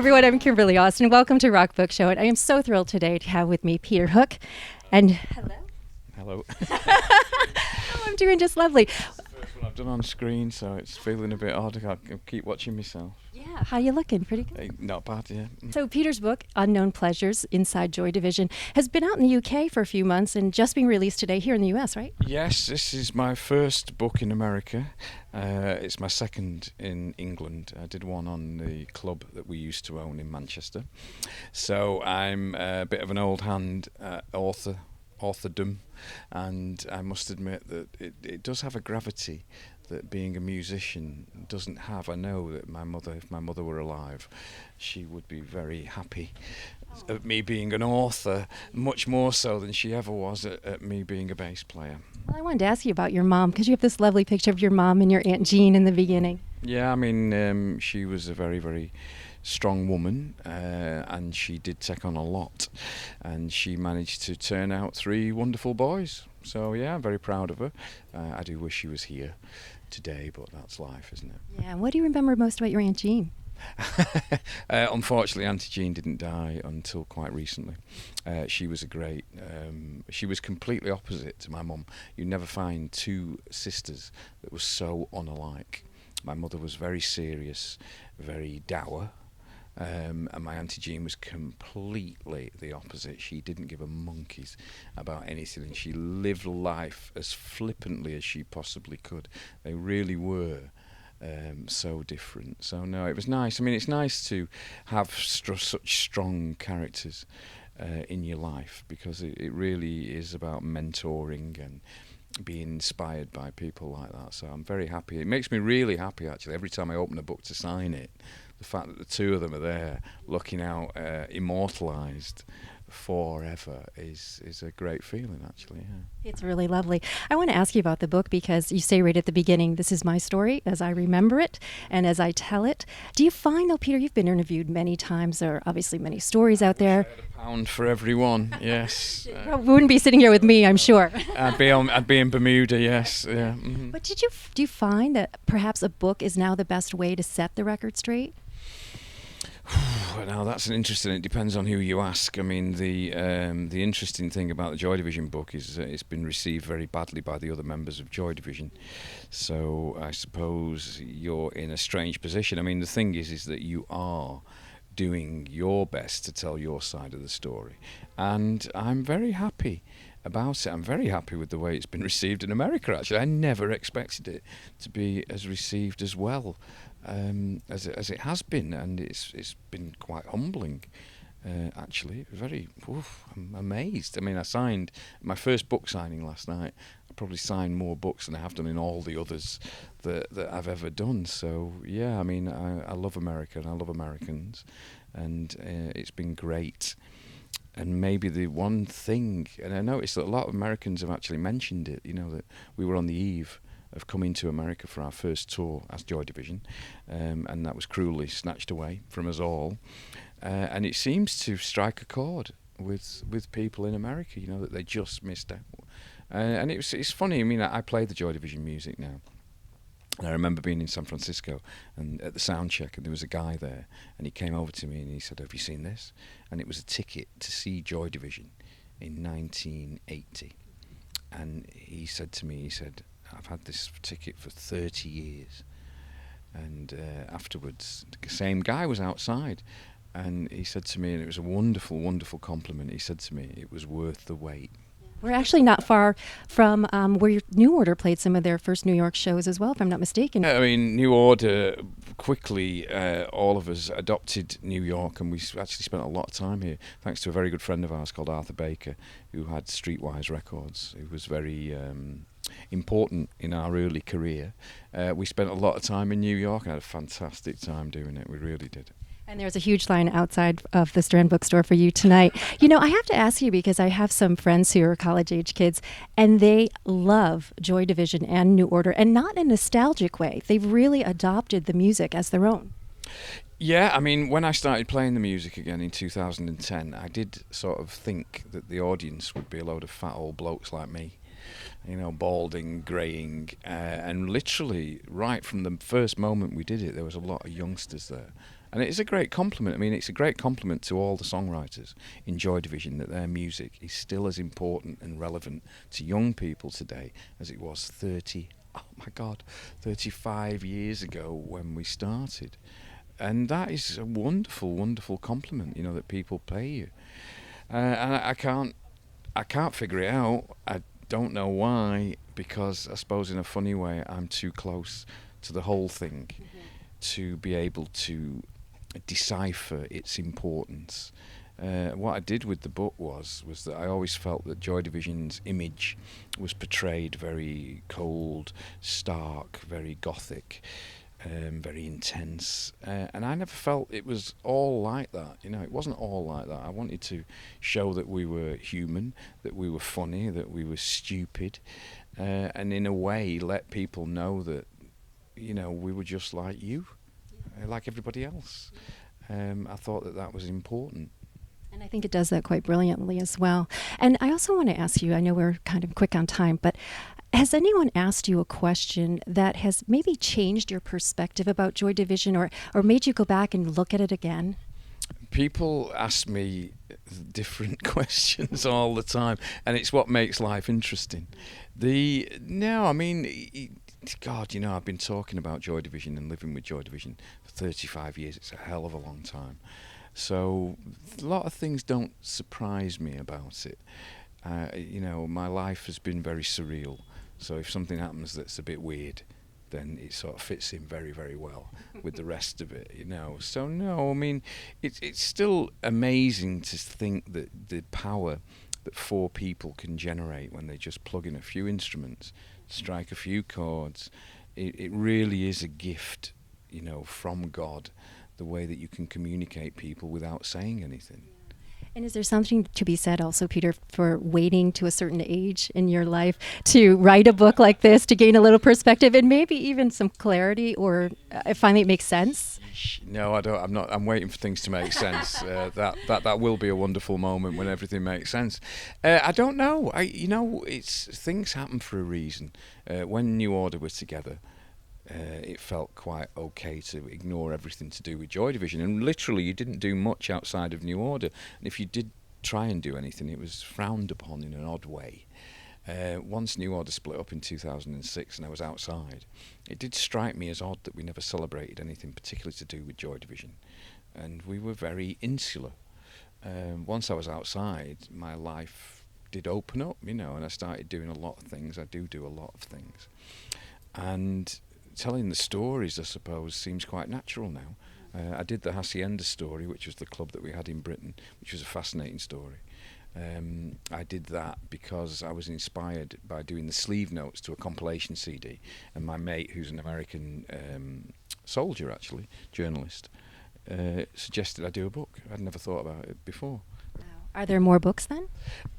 everyone. I'm Kimberly Austin. Welcome to Rock Book Show. And I am so thrilled today to have with me Peter Hook. And hello. Hello. Oh, I'm doing just lovely. It's the first one I've done on screen, so it's feeling a bit odd. I keep watching myself. Yeah, how you looking? Pretty good. Hey, not bad, yeah. So Peter's book, Unknown Pleasures, Inside Joy Division, has been out in the UK for a few months and just being released today here in the US, right? Yes, this is my first book in America. It's my second in England. I did one on the club that we used to own in Manchester. So I'm a bit of an old hand authordom, and I must admit that it does have a gravity that being a musician doesn't have. I know that if my mother were alive, she would be very happy at me being an author, much more so than she ever was at me being a bass player. Well, I wanted to ask you about your mom, because you have this lovely picture of your mom and your Aunt Jean in the beginning. Yeah, I mean, she was a very, very strong woman, and she did take on a lot, and she managed to turn out 3 wonderful boys. So yeah, I'm very proud of her. I do wish she was here today, but that's life, isn't it? Yeah, and what do you remember most about your Aunt Jean? Unfortunately, Auntie Jean didn't die until quite recently. She was she was completely opposite to my mum. You never find 2 sisters that were so unalike. My mother was very serious, very dour, and my Auntie Jean was completely the opposite. She didn't give a monkey's about anything, and she lived life as flippantly as she possibly could. They really were so different. So no, it was nice. I mean, it's nice to have such strong characters in your life, because it really is about mentoring and being inspired by people like that. So I'm very happy. It makes me really happy, actually, every time I open a book to sign it. The fact that the 2 of them are there looking out immortalised forever is a great feeling, actually. Yeah. It's really lovely. I want to ask you about the book, because you say right at the beginning, this is my story as I remember it and as I tell it. Do you find, though, Peter, you've been interviewed many times. There are obviously many stories out there. I had £1 for everyone, yes. You wouldn't be sitting here with me, I'm sure. I'd be in Bermuda, yes. Yeah. Mm-hmm. But do you find that perhaps a book is now the best way to set the record straight? Now that's an interesting. It depends on who you ask. I mean, the interesting thing about the Joy Division book is that it's been received very badly by the other members of Joy Division. So I suppose you're in a strange position. I mean, the thing is that you are doing your best to tell your side of the story, and I'm very happy about it. I'm very happy with the way it's been received in America, actually. I never expected it to be as received as well as it has been, and it's been quite humbling, actually. I'm amazed. I mean, I signed my first book signing last night. I probably signed more books than I have done in all the others that I've ever done. So yeah, I mean, I love America and I love Americans, and it's been great. And maybe the one thing, and I noticed that a lot of Americans have actually mentioned it, that we were on the eve of coming to America for our first tour as Joy Division, and that was cruelly snatched away from us all. And it seems to strike a chord with people in America, that they just missed out. And it's funny. I mean, I play the Joy Division music now. And I remember being in San Francisco and at the sound check, and there was a guy there, and he came over to me and he said, "Have you seen this?" And it was a ticket to see Joy Division in 1980. And he said to me, "I've had this ticket for 30 years." And afterwards, the same guy was outside, and he said to me, and it was a wonderful, wonderful compliment, he said to me, it was worth the wait. We're actually not far from where your New Order played some of their first New York shows as well, if I'm not mistaken. I mean, New Order, quickly, all of us adopted New York, and we actually spent a lot of time here, thanks to a very good friend of ours called Arthur Baker, who had Streetwise Records. It was very important in our early career. We spent a lot of time in New York and had a fantastic time doing it. We really did. And there's a huge line outside of the Strand Bookstore for you tonight. I have to ask you, because I have some friends who are college-age kids, and they love Joy Division and New Order, and not in a nostalgic way. They've really adopted the music as their own. Yeah, I mean, when I started playing the music again in 2010, I did sort of think that the audience would be a load of fat old blokes like me. Balding, greying, and literally right from the first moment we did it, there was a lot of youngsters there, And it is a great compliment. I mean, it's a great compliment to all the songwriters in Joy Division that their music is still as important and relevant to young people today as it was 35 years ago when we started. And that is a wonderful, wonderful compliment, that people pay you. And I can't figure it out. I don't know why, because I suppose in a funny way I'm too close to the whole thing to be able to decipher its importance. What I did with the book was that I always felt that Joy Division's image was portrayed very cold, stark, very gothic, very intense, and I never felt it was all like that. It wasn't all like that. I wanted to show that we were human, that we were funny, that we were stupid, and in a way let people know that we were just like you, like everybody else. I thought that was important. And I think it does that quite brilliantly as well. And I also want to ask you, I know we're kind of quick on time, but has anyone asked you a question that has maybe changed your perspective about Joy Division or made you go back and look at it again? People ask me different questions all the time, and it's what makes life interesting. God, I've been talking about Joy Division and living with Joy Division for 35 years. It's a hell of a long time. So a lot of things don't surprise me about it. My life has been very surreal. So if something happens that's a bit weird, then it sort of fits in very, very well with the rest of it, So no, I mean, it's still amazing to think that the power that 4 people can generate when they just plug in a few instruments, strike a few chords. It really is a gift, from God, the way that you can communicate people without saying anything. And is there something to be said also, Peter, for waiting to a certain age in your life to write a book like this, to gain a little perspective and maybe even some clarity, or finally it makes sense? No, I don't. I'm waiting for things to make sense. That will be a wonderful moment when everything makes sense. I don't know. It's things happen for a reason. When New Order was together, it felt quite okay to ignore everything to do with Joy Division, and literally you didn't do much outside of New Order, and if you did try and do anything, it was frowned upon in an odd way. Once New Order split up in 2006 and I was outside, it did strike me as odd that we never celebrated anything particularly to do with Joy Division, and we were very insular. Once I was outside, my life did open up, and I started doing a lot of things. I do a lot of things, and telling the stories, I suppose, seems quite natural now. I did the Hacienda story, which was the club that we had in Britain, which was a fascinating story. I did that because I was inspired by doing the sleeve notes to a compilation CD, and my mate, who's an American soldier, actually, journalist, suggested I do a book. I'd never thought about it before. Are there more books then?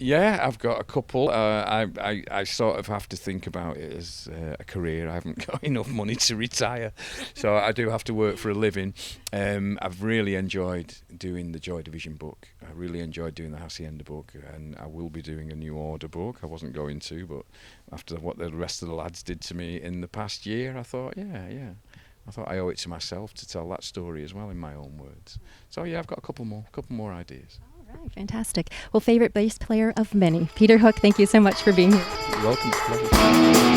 Yeah, I've got a couple. I sort of have to think about it as a career. I haven't got enough money to retire, so I do have to work for a living. I've really enjoyed doing the Joy Division book. I really enjoyed doing the Hacienda book, and I will be doing a New Order book. I wasn't going to, but after what the rest of the lads did to me in the past year, I thought, yeah. I thought I owe it to myself to tell that story as well in my own words. So yeah, I've got a couple more ideas. Right, fantastic. Well, favorite bass player of many, Peter Hook, thank you so much for being here. You're welcome. Pleasure.